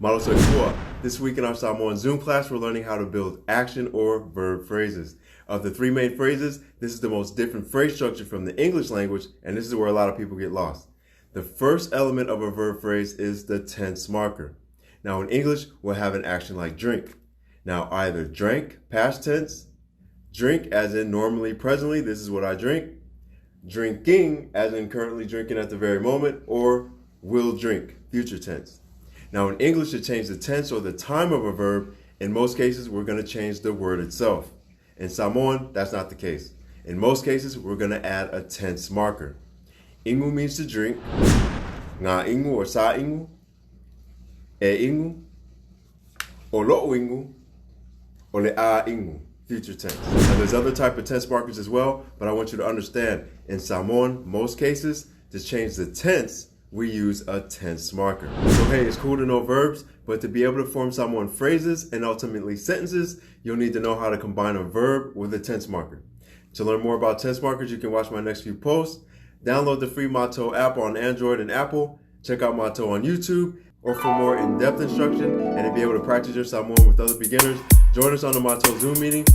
Malo soy Kua. This week in our Samoan Zoom class, we're learning how to build action or verb phrases. Of the three main phrases, this is the most different phrase structure from the English language, and this is where a lot of people get lost. The first element of a verb phrase is the tense marker. Now in English, we'll have an action like drink. Now either drank, past tense, drink as in normally, presently, this is what I drink, drinking as in currently drinking at the very moment, or will drink, future tense. Now in English, to change the tense or the time of a verb, in most cases, we're going to change the word itself. In Samoan, that's not the case. In most cases, we're going to add a tense marker. Ingu means to drink. Ngā ingu or sa ingu. E ingu. O lo'o ingu. O le a ingu. Future tense. Now there's other type of tense markers as well, but I want you to understand, in Samoan, most cases, to change the tense, we use a tense marker. So hey, it's cool to know verbs, but to be able to form Samoan phrases and ultimately sentences, you'll need to know how to combine a verb with a tense marker. To learn more about tense markers, you can watch my next few posts. Download the free Mato app on Android and Apple. Check out Mato on YouTube, or for more in-depth instruction and to be able to practice your Samoan with other beginners, join us on the Mato Zoom meeting.